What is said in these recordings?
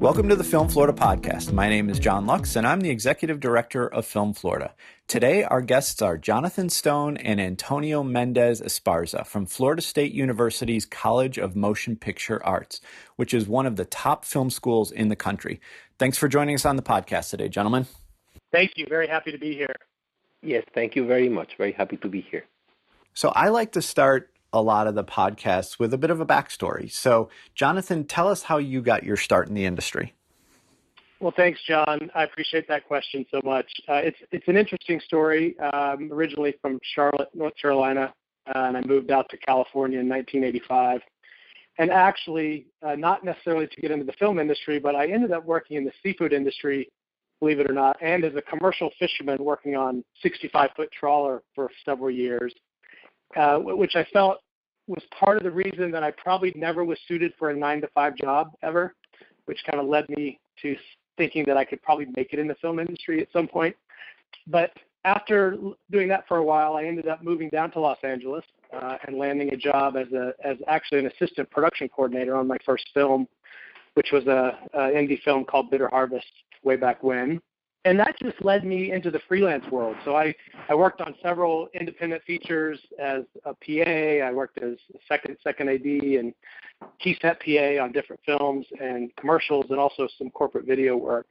Welcome to the Film Florida podcast. My name is John Lux, and I'm the Executive Director of Film Florida. Today, our guests are Jonathan Stone and Antonio Mendez Esparza from Florida State University's College of Motion Picture Arts, which is one of the top film schools in the country. Thanks for joining us on the podcast today, gentlemen. Thank you. Very happy to be here. Yes, thank you very much. Very happy to be here. So I like to start a lot of the podcasts with a bit of a backstory. So, Jonathan, tell us how you got your start in the industry. Well, thanks, John. I appreciate that question so much. It's an interesting story. Originally from Charlotte, North Carolina, and I moved out to California in 1985. And actually, not necessarily to get into the film industry, but I ended up working in the seafood industry, believe it or not, and as a commercial fisherman working on 65-foot trawler for several years, which I felt was part of the reason that I probably never was suited for a 9-to-5 job ever, which kind of led me to thinking that I could probably make it in the film industry at some point. But after doing that for a while, I ended up moving down to Los Angeles and landing a job as actually an assistant production coordinator on my first film, which was a indie film called Bitter Harvest way back when. And that just led me into the freelance world. So I worked on several independent features as a PA. I worked as a second AD and key set PA on different films and commercials, and also some corporate video work.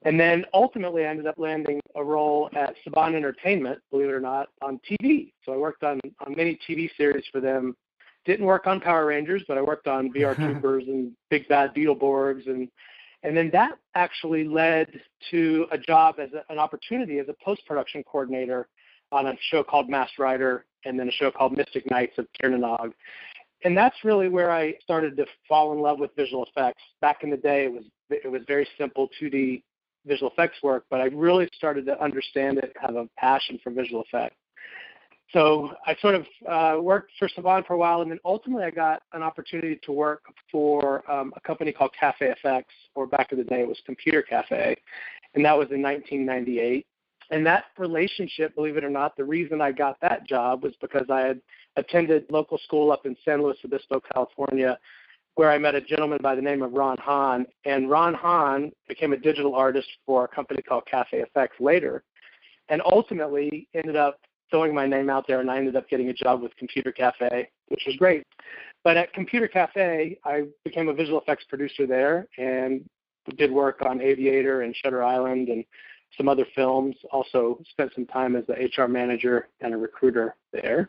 And then ultimately I ended up landing a role at Saban Entertainment, believe it or not, on TV. So I worked on many TV series for them. Didn't work on Power Rangers, but I worked on VR Troopers and Big Bad Beetleborgs, and then that actually led to a job as an opportunity as a post-production coordinator on a show called Masked Rider, and then a show called Mystic Knights of Tir-na-Nog. And that's really where I started to fall in love with visual effects. Back in the day, it was very simple 2D visual effects work, but I really started to understand it, have a passion for visual effects. So I sort of worked for Saban for a while, and then ultimately I got an opportunity to work for a company called Cassavetes, or back in the day it was Computer Cafe, and that was in 1998. And that relationship, believe it or not, the reason I got that job was because I had attended local school up in San Luis Obispo, California, where I met a gentleman by the name of Ron Hahn. And Ron Hahn became a digital artist for a company called Cafe FX later, and ultimately ended up throwing my name out there, and I ended up getting a job with Computer Cafe, which was great. But at Computer Cafe, I became a visual effects producer there and did work on Aviator and Shutter Island and some other films. Also spent some time as the HR manager and a recruiter there.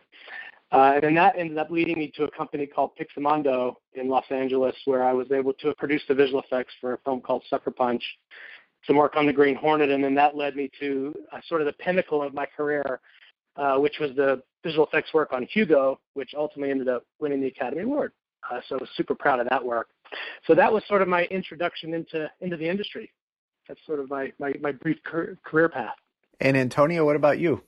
And then that ended up leading me to a company called Pixamondo in Los Angeles, where I was able to produce the visual effects for a film called Sucker Punch, some work on The Green Hornet, and then that led me to sort of the pinnacle of my career, which was the visual effects work on Hugo, which ultimately ended up winning the Academy Award. So I was super proud of that work. So that was sort of my introduction into the industry. That's sort of my brief career path. And Antonio, what about you?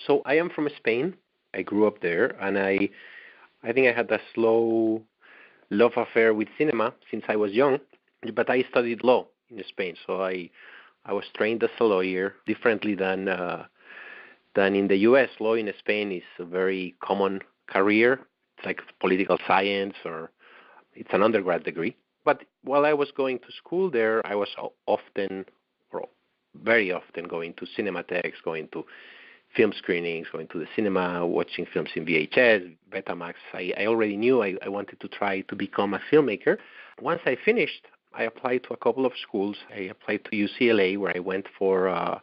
So I am from Spain. I grew up there, and I think I had a slow love affair with cinema since I was young, but I studied law in Spain. So I was trained as a lawyer differently than in the U.S. Law in Spain is a very common career. It's like political science, or it's an undergrad degree. But while I was going to school there, I was very often going to cinematheques, going to film screenings, going to the cinema, watching films in VHS, Betamax. I already knew I wanted to try to become a filmmaker. Once I finished, I applied to a couple of schools. I applied to UCLA, where I went for a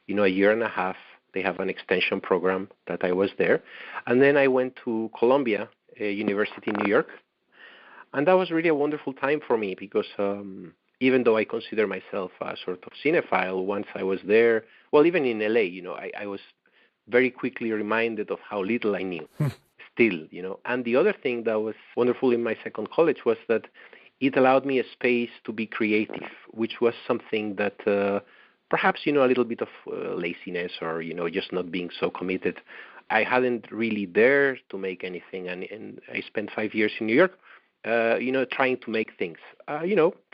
year and a half. They have an extension program that I was there. And then I went to Columbia University in New York. And that was really a wonderful time for me because even though I consider myself a sort of cinephile, once I was there, well, even in LA, I was very quickly reminded of how little I knew still, And the other thing that was wonderful in my second college was that it allowed me a space to be creative, which was something that perhaps, a little bit of laziness or, just not being so committed. I hadn't really dared to make anything, and I spent 5 years in New York, trying to make things,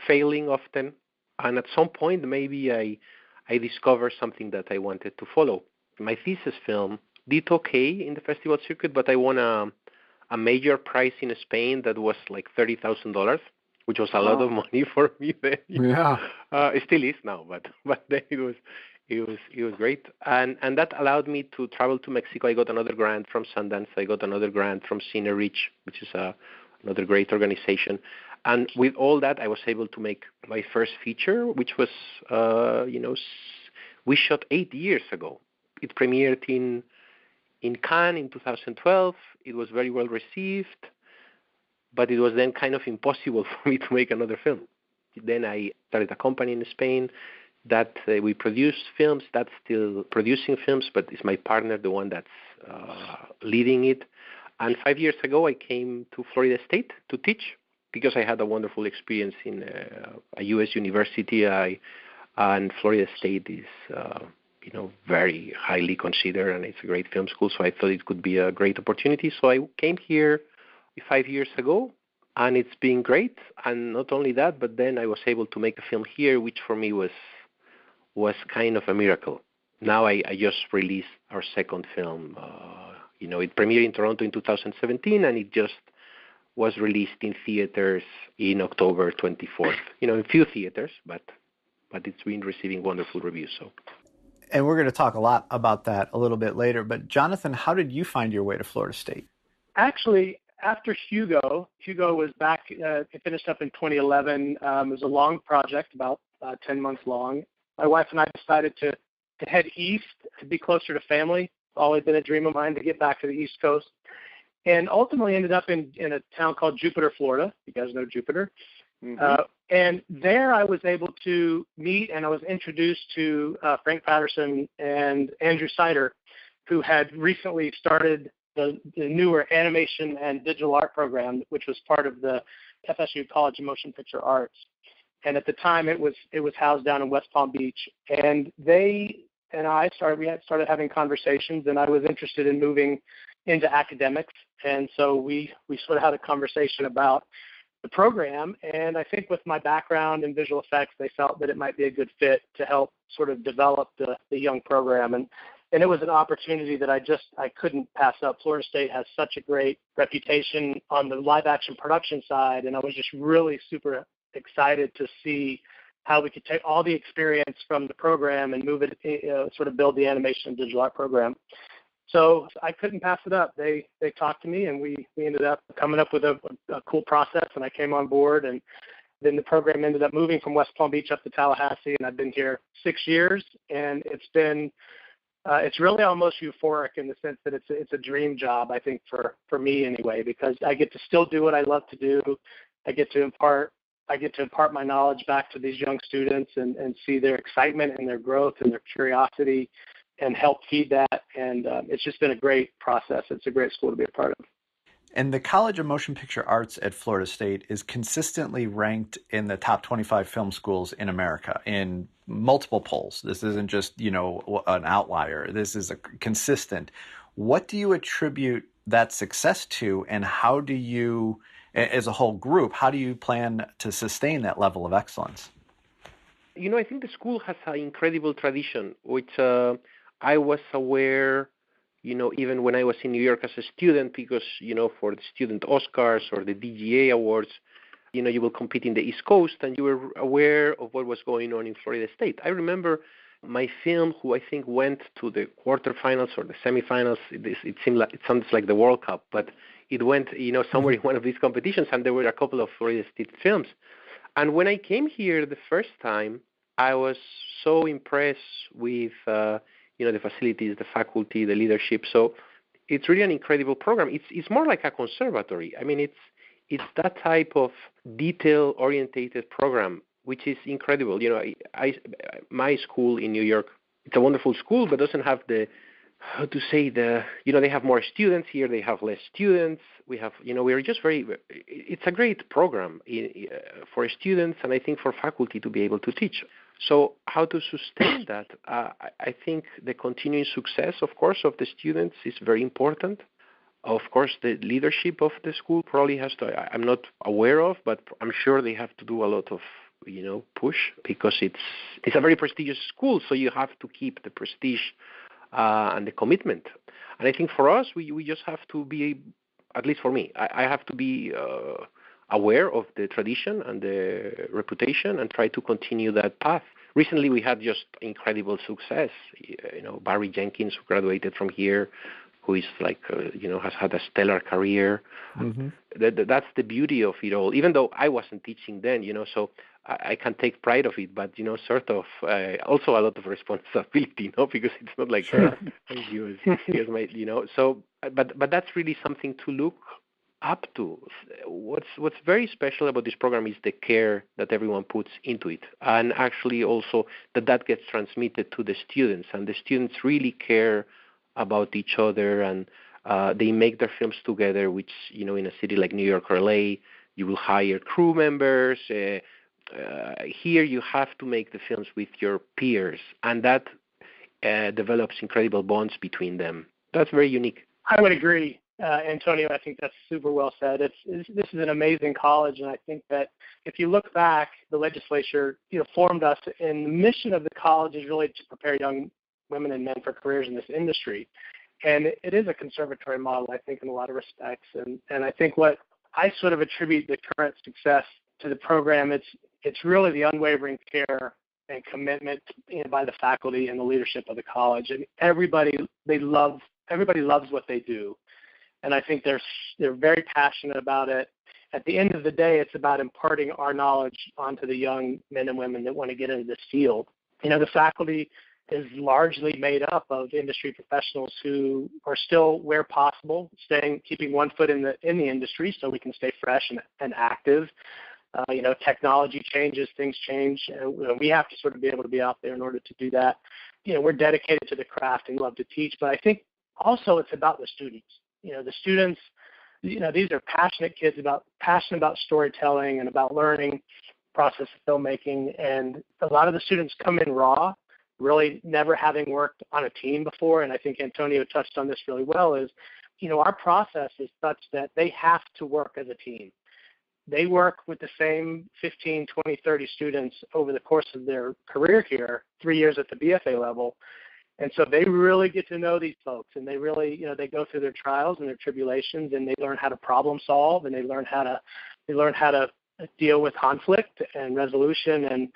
failing often. And at some point, maybe I discovered something that I wanted to follow. My thesis film did okay in the festival circuit, but I won a major prize in Spain that was like $30,000. which was a lot of money for me then. Yeah. It still is now, but then it was great, and that allowed me to travel to Mexico. I got another grant from Sundance. I got another grant from Cine Reach, which is another great organization. And with all that, I was able to make my first feature, which was, we shot 8 years ago. It premiered in Cannes in 2012. It was very well received, but it was then kind of impossible for me to make another film. Then I started a company in Spain that we produce films. That's still producing films, but it's my partner, the one that's leading it. And 5 years ago, I came to Florida State to teach because I had a wonderful experience in a U.S. university. And Florida State is, very highly considered, and it's a great film school. So I thought it could be a great opportunity. So I came here 5 years ago, and it's been great. And not only that, but then I was able to make a film here, which for me was kind of a miracle. Now I just released our second film. It premiered in Toronto in 2017, and it just was released in theaters in October 24th. In a few theaters, but it's been receiving wonderful reviews. So. And we're going to talk a lot about that a little bit later. But Jonathan, how did you find your way to Florida State? Actually, after Hugo was back, it finished up in 2011. It was a long project, about 10 months long. My wife and I decided to head east to be closer to family. It's always been a dream of mine to get back to the East Coast. And ultimately ended up in a town called Jupiter, Florida. You guys know Jupiter. Mm-hmm. And there I was able to meet, and I was introduced to Frank Patterson and Andrew Sider, who had recently started the newer animation and digital art program, which was part of the FSU College of Motion Picture Arts. And at the time, it was housed down in West Palm Beach. And they and I started having conversations, and I was interested in moving into academics. And so we sort of had a conversation about the program. And I think with my background in visual effects, they felt that it might be a good fit to help sort of develop the young program. And it was an opportunity that I couldn't pass up. Florida State has such a great reputation on the live action production side, and I was just really super excited to see how we could take all the experience from the program and move it, sort of build the animation and digital art program. So I couldn't pass it up. They talked to me, and we ended up coming up with a cool process, and I came on board, and then the program ended up moving from West Palm Beach up to Tallahassee, and I've been here 6 years, and it's really almost euphoric in the sense that it's a dream job, I think, for me anyway, because I get to still do what I love to do. I get to impart my knowledge back to these young students and see their excitement and their growth and their curiosity and help feed that. And it's just been a great process. It's a great school to be a part of. And the College of Motion Picture Arts at Florida State is consistently ranked in the top 25 film schools in America in multiple polls. This isn't just, an outlier. This is a consistent. What do you attribute that success to, and how do you, as a whole group, how do you plan to sustain that level of excellence? I think the school has an incredible tradition, which I was aware, even when I was in New York as a student, because, for the student Oscars or the DGA awards, you will compete in the East Coast, and you were aware of what was going on in Florida State. I remember my film, who I think went to the quarterfinals or the semifinals. It sounds like the World Cup, but it went, somewhere in one of these competitions, and there were a couple of Florida State films. And when I came here the first time, I was so impressed with, the facilities, the faculty, the leadership. So it's really an incredible program. It's more like a conservatory. I mean, it's that type of detail-orientated program, which is incredible. My school in New York, it's a wonderful school, but doesn't have they have more students here. They have less students. We have, we're just it's a great program for students, and I think for faculty to be able to teach. So how to sustain that? I think the continuing success, of course, of the students is very important. Of course, the leadership of the school probably has to, I'm not aware of, but I'm sure they have to do a lot of, push, because it's a very prestigious school, so you have to keep the prestige and the commitment. And I think for us, we just have to be, at least for me, I have to be aware of the tradition and the reputation and try to continue that path. Recently, we had just incredible success. Barry Jenkins, who graduated from here, who is has had a stellar career. Mm-hmm. That's the beauty of it all. Even though I wasn't teaching then, so I can take pride of it, but sort of also a lot of responsibility, because it's not like sure. here's my, So, but that's really something to look up to. What's very special about this program is the care that everyone puts into it, and actually also that gets transmitted to the students, and the students really care about each other, and they make their films together, which, in a city like New York or LA, you will hire crew members. Here you have to make the films with your peers, and that develops incredible bonds between them. That's very unique. I would agree, Antonio. I think that's super well said. This is an amazing college, and I think that if you look back, the legislature formed us, and the mission of the college is really to prepare young women and men for careers in this industry. And it is a conservatory model, I think, in a lot of respects. And I think what I sort of attribute the current success to the program, it's really the unwavering care and commitment by the faculty and the leadership of the college. And everybody loves what they do. And I think they're very passionate about it. At the end of the day, it's about imparting our knowledge onto the young men and women that want to get into this field. The faculty is largely made up of industry professionals who are still, where possible, keeping one foot in the industry so we can stay fresh and active. Technology changes, things change, and we have to sort of be able to be out there in order to do that. We're dedicated to the craft and love to teach, but I think also it's about the students. The students, these are passionate kids passionate about storytelling and about learning process of filmmaking, and a lot of the students come in raw, really never having worked on a team before, and I think Antonio touched on this really well, is, our process is such that they have to work as a team. They work with the same 15, 20, 30 students over the course of their career here, 3 years at the BFA level, and so they really get to know these folks, and they really, they go through their trials and their tribulations, and they learn how to problem solve, and they learn how to deal with conflict and resolution,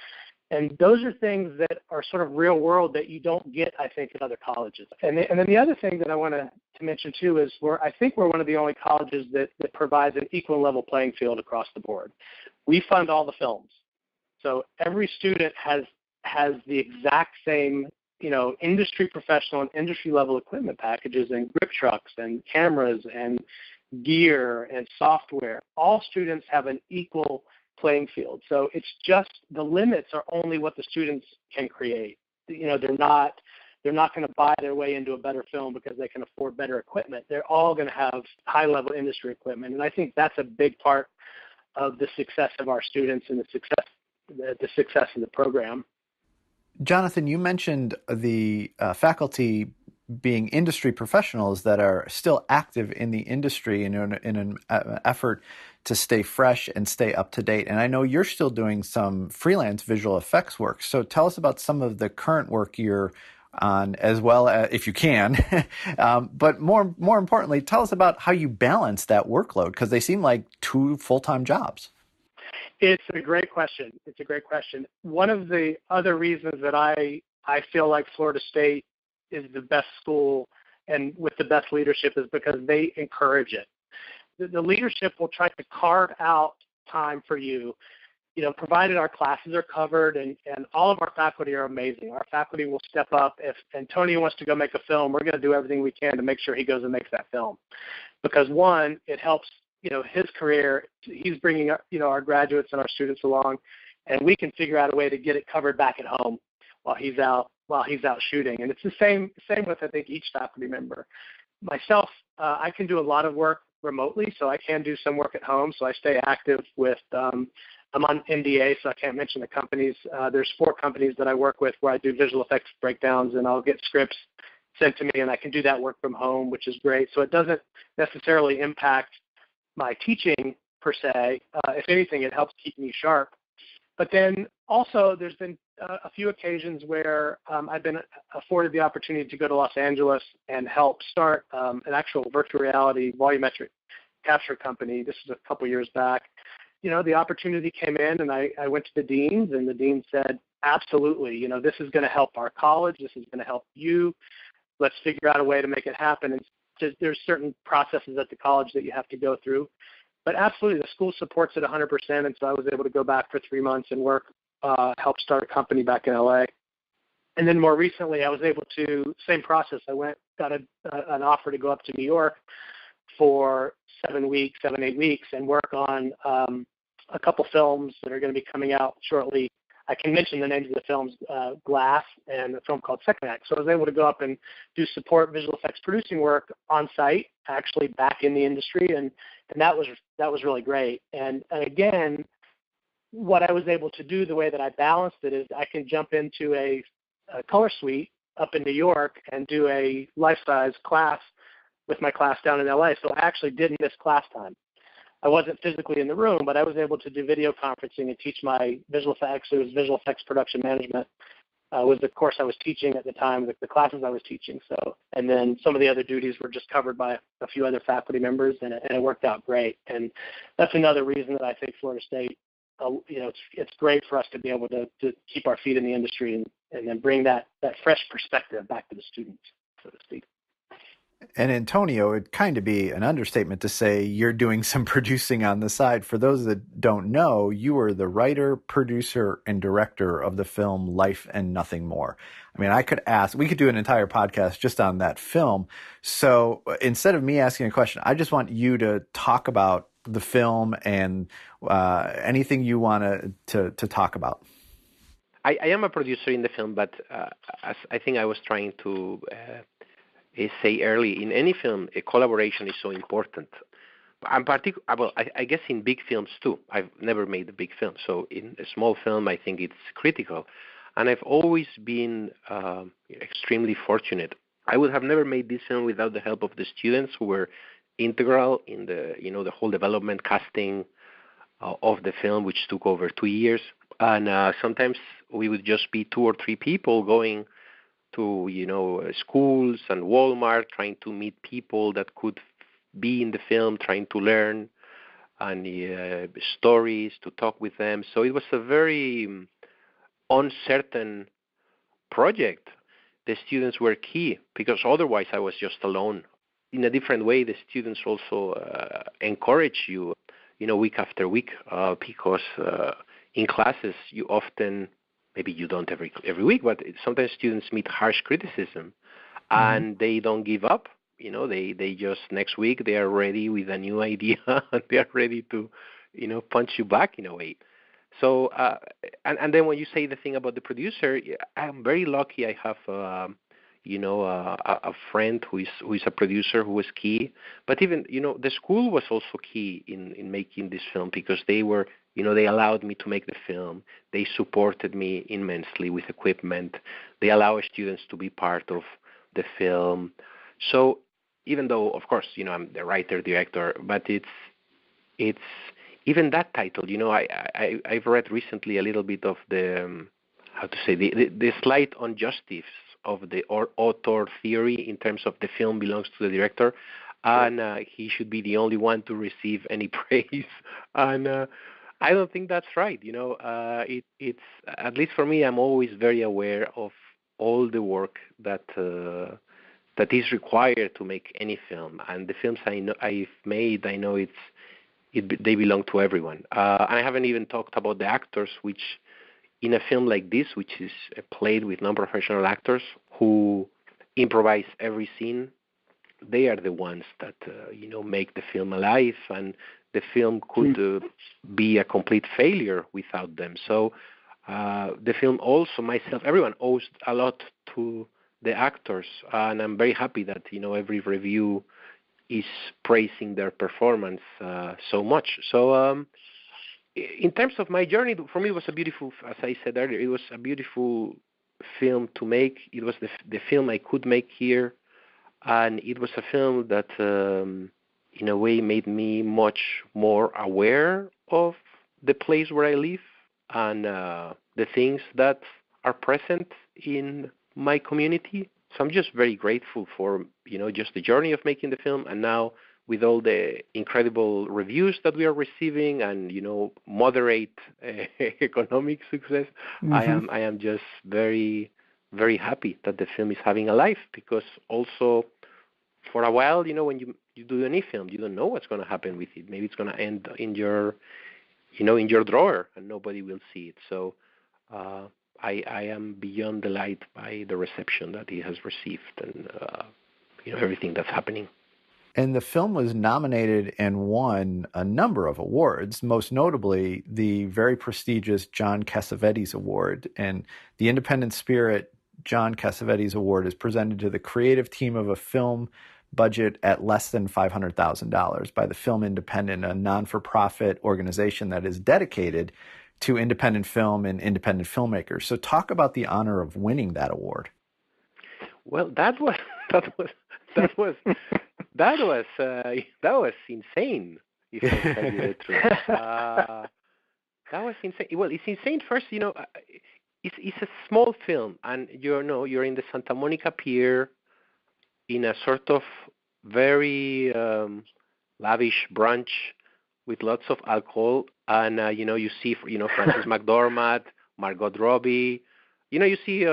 and those are things that are sort of real world that you don't get, I think, at other colleges. And then the other thing that I want to mention, too, is I think we're one of the only colleges that provides an equal level playing field across the board. We fund all the films. So every student has the exact same, industry professional and industry level equipment packages and grip trucks and cameras and gear and software. All students have an equal playing field. So it's just the limits are only what the students can create. They're not going to buy their way into a better film because they can afford better equipment. They're all going to have high level industry equipment, and I think that's a big part of the success of our students and the success of the program. Jonathan, you mentioned the faculty being industry professionals that are still active in the industry in an effort to stay fresh and stay up to date. And I know you're still doing some freelance visual effects work. So tell us about some of the current work you're on, as well as, if you can. But more importantly, tell us about how you balance that workload, because they seem like two full-time jobs. It's a great question. One of the other reasons that I feel like Florida State is the best school and with the best leadership is because they encourage it. The leadership will try to carve out time for you, provided our classes are covered, and all of our faculty are amazing. Our faculty will step up. If Antonio wants to go make a film, we're going to do everything we can to make sure he goes and makes that film. Because one, it helps, his career. He's bringing, our graduates and our students along, and we can figure out a way to get it covered back at home while he's out shooting. And it's the same with, I think, each faculty member. Myself, I can do a lot of work remotely, so I can do some work at home. So I stay active with, I'm on NDA, so I can't mention the companies. There's 4 companies that I work with where I do visual effects breakdowns, and I'll get scripts sent to me, and I can do that work from home, which is great. So it doesn't necessarily impact my teaching per se. If anything, it helps keep me sharp. But then also there's been a few occasions where I've been afforded the opportunity to go to Los Angeles and help start an actual virtual reality volumetric capture company. This is a couple years back. the opportunity came in, and I went to the deans, and the dean said, absolutely, this is going to help our college. This is going to help you. Let's figure out a way to make it happen. And there's certain processes at the college that you have to go through. But absolutely, the school supports it 100%, and so I was able to go back for 3 months and help start a company back in LA. And then more recently, I was able to, same process, got an offer to go up to New York for 7, 8 weeks, and work on a couple films that are going to be coming out shortly. I can mention the names of the films, Glass and a film called Second Act. So I was able to go up and do support visual effects producing work on site, actually back in the industry, and that was really great. And again, what I was able to do, the way that I balanced it, is I can jump into a color suite up in New York and do a life-size class with my class down in LA. So I actually didn't miss class time. I wasn't physically in the room, but I was able to do video conferencing and teach my visual effects. It was visual effects production management was the course I was teaching at the time, the classes I was teaching. So, and then some of the other duties were just covered by a few other faculty members, and it worked out great. And that's another reason that I think Florida State, it's great for us to be able to keep our feet in the industry and then bring that fresh perspective back to the students, so to speak. And Antonio, it'd kind of be an understatement to say you're doing some producing on the side. For those that don't know, you were the writer, producer, and director of the film Life and Nothing More. I mean, we could do an entire podcast just on that film. So instead of me asking a question, I just want you to talk about the film and anything you want to talk about. I am a producer in the film, but as I think I was trying to say early, in any film, a collaboration is so important. I guess in big films too. I've never made a big film, so in a small film, I think it's critical. And I've always been extremely fortunate. I would have never made this film without the help of the students who were integral in the whole development, casting of the film, which took over 2 years. And sometimes we would just be 2 or 3 people going to schools and Walmart, trying to meet people that could be in the film, trying to learn and stories, to talk with them. So it was a very uncertain project. The students were key, because otherwise I was just alone. In a different way, the students also encourage you, week after week, because in classes you often, maybe you don't every week, but sometimes students meet harsh criticism, and they don't give up. They just, next week they are ready with a new idea, and they are ready to, punch you back in a way. So, and then when you say the thing about the producer, I'm very lucky. I have, a friend who is a producer who was key. But even, the school was also key in making this film, because they were, they allowed me to make the film. They supported me immensely with equipment. They allow students to be part of the film. So even though, of course, I'm the writer, director, but it's even that title. I've read recently a little bit of the, the slight injustice of the author theory in terms of the film belongs to the director, and he should be the only one to receive any praise. And I don't think that's right. It's, at least for me, I'm always very aware of all the work that is required to make any film. And the films I've made, I know they belong to everyone. I haven't even talked about the actors, which in a film like this, which is played with non-professional actors who improvise every scene, they are the ones that make the film alive, and the film could be a complete failure without them. So the film also, myself, everyone owes a lot to the actors, and I'm very happy that every review is praising their performance so much. So in terms of my journey, for me it was a beautiful, as I said earlier, it was a beautiful film to make. It was the film I could make here, and it was a film that in a way made me much more aware of the place where I live and the things that are present in my community. So I'm just very grateful for just the journey of making the film, and now with all the incredible reviews that we are receiving and, moderate economic success, Mm-hmm. I am just very, very happy that the film is having a life, because also for a while, when you do any film, you don't know what's going to happen with it. Maybe it's going to end in your, in your drawer and nobody will see it. So I am beyond delighted by the reception that he has received and, everything that's happening. And the film was nominated and won a number of awards, most notably the very prestigious John Cassavetes Award. And the Independent Spirit John Cassavetes Award is presented to the creative team of a film budget at less than $500,000 by the Film Independent, a non-for-profit organization that is dedicated to independent film and independent filmmakers. So talk about the honor of winning that award. Well, that was insane. If I tell you the truth, that was insane. Well, it's insane. First, it's a small film, and you're in the Santa Monica Pier, in a sort of very lavish brunch with lots of alcohol, and you see Frances McDormand, Margot Robbie. You see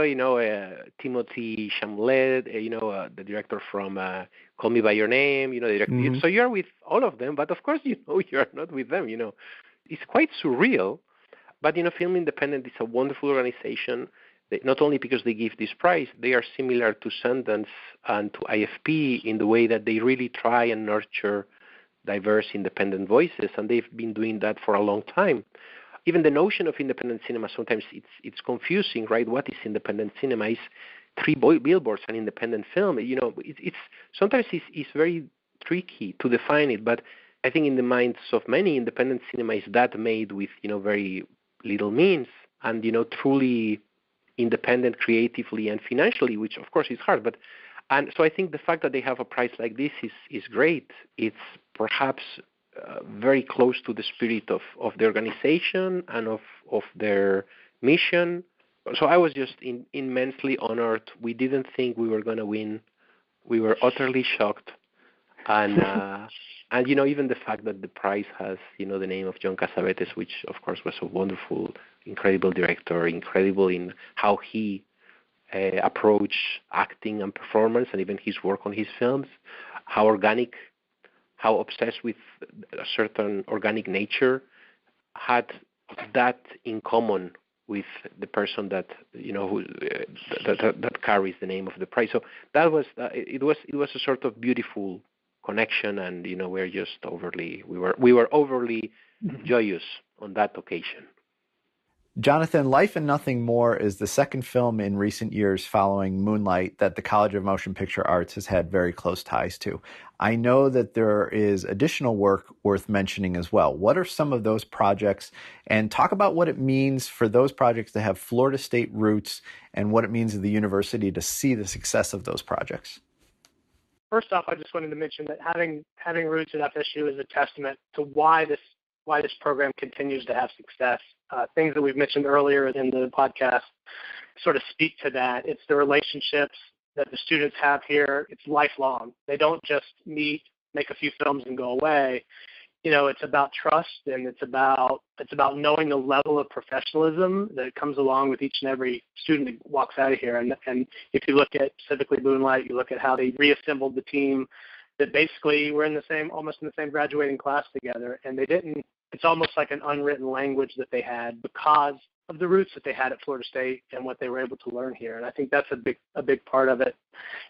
Timothy Chalamet, the director from Call Me by Your Name. The director. Mm-hmm. So you're with all of them, but of course you're not with them. It's quite surreal. But Film Independent is a wonderful organization. Not only because they give this prize, they are similar to Sundance and to IFP in the way that they really try and nurture diverse independent voices, and they've been doing that for a long time. Even the notion of independent cinema, sometimes it's confusing, right? What is independent cinema? Is 3 billboards an independent film? It's sometimes it's very tricky to define it, but I think in the minds of many, independent cinema is that made with very little means and truly independent creatively and financially, which of course is hard. And so I think the fact that they have a prize like this is great. It's perhaps very close to the spirit of the organization and of their mission. So I was just immensely honored. We didn't think we were going to win. We were utterly shocked. And even the fact that the prize has the name of John Cassavetes, which of course was a wonderful, incredible director, incredible in how he approached acting and performance, and even his work on his films, how organic, how obsessed with a certain organic nature, had that in common with the person that that carries the name of the prize. So that was it was a sort of beautiful connection, and we were overly joyous on that occasion. Jonathan, Life and Nothing More is the second film in recent years following Moonlight that the College of Motion Picture Arts has had very close ties to. I know that there is additional work worth mentioning as well. What are some of those projects? And talk about what it means for those projects to have Florida State roots and what it means to the university to see the success of those projects. First off, I just wanted to mention that having roots at FSU is a testament to why this program continues to have success. Things that we've mentioned earlier in the podcast sort of speak to that. It's the relationships that the students have here. It's lifelong. They don't just meet, make a few films, and go away. It's about trust, and it's about knowing the level of professionalism that comes along with each and every student that walks out of here. And if you look at specifically Moonlight, you look at how they reassembled the team that basically were almost in the same graduating class together, and they didn't. It's almost like an unwritten language that they had because of the roots that they had at Florida State and what they were able to learn here. And I think that's a big part of it.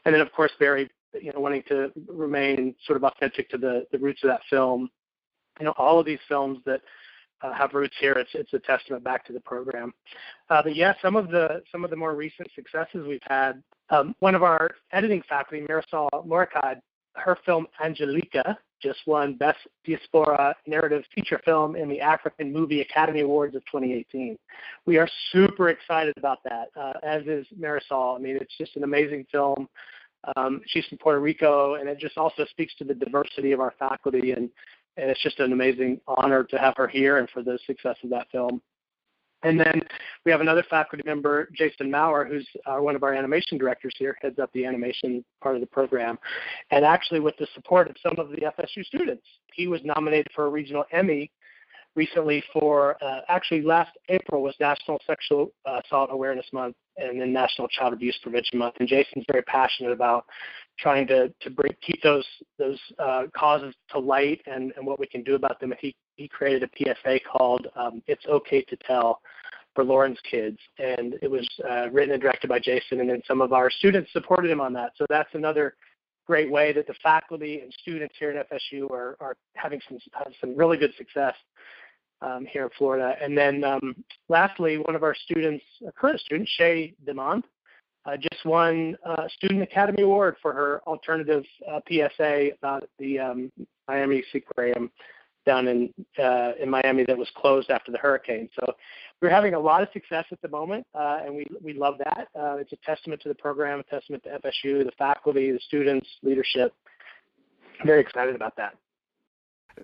And then, of course, Barry, wanting to remain sort of authentic to the roots of that film. All of these films that have roots here, it's a testament back to the program. But yeah, some of the more recent successes we've had. One of our editing faculty, Marisol Moricad, her film Angelica just won Best Diaspora Narrative Feature Film in the African Movie Academy Awards of 2018. We are super excited about that, as is Marisol. I mean, it's just an amazing film. She's from Puerto Rico, and it just also speaks to the diversity of our faculty, and it's just an amazing honor to have her here and for the success of that film. And then We have another faculty member, Jason Maurer, who's one of our animation directors here, heads up the animation part of the program. And actually, with the support of some of the FSU students, he was nominated for a regional Emmy recently for, actually last April was National Sexual Assault Awareness Month and then National Child Abuse Prevention Month. And Jason's very passionate about trying to keep those causes to light and what we can do about them. And he created a PSA called It's Okay to Tell for Lauren's kids. And it was written and directed by Jason, and then some of our students supported him on that. So that's another great way that the faculty and students here at FSU are having some really good success here in Florida. And then lastly, one of our students, a current student, Shay DeMond, just won a Student Academy Award for her alternative PSA about the Miami Seaquarium down in Miami that was closed after the hurricane. So we're having a lot of success at the moment, and we love that. It's a testament to the program, a testament to FSU, the faculty, the students, leadership. Very excited about that.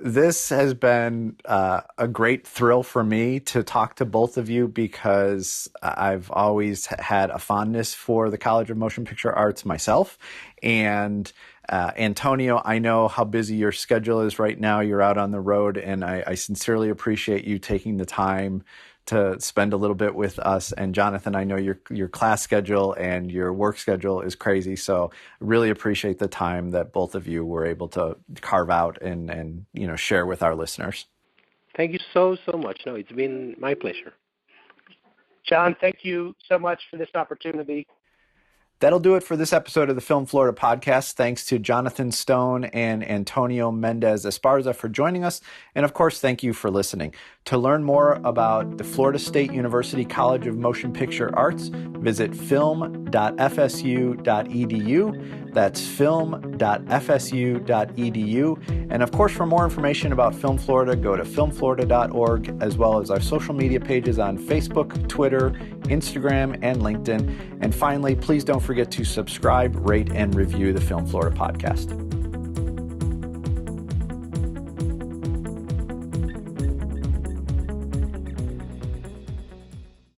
This has been a great thrill for me to talk to both of you because I've always had a fondness for the College of Motion Picture Arts myself. And Antonio, I know how busy your schedule is right now. You're out on the road, and I sincerely appreciate you taking the time to spend a little bit with us. And Jonathan, I know your class schedule and your work schedule is crazy, so really appreciate the time that both of you were able to carve out and share with our listeners. Thank you so much. No, it's been my pleasure. John, thank you so much for this opportunity. That'll do it for this episode of the Film Florida podcast. Thanks to Jonathan Stone and Antonio Mendez Esparza for joining us. And of course, thank you for listening. To learn more about the Florida State University College of Motion Picture Arts, visit film.fsu.edu. That's film.fsu.edu. And of course, for more information about Film Florida, go to filmflorida.org, as well as our social media pages on Facebook, Twitter, Instagram, and LinkedIn. And finally, please don't forget to subscribe, rate, and review the Film Florida podcast.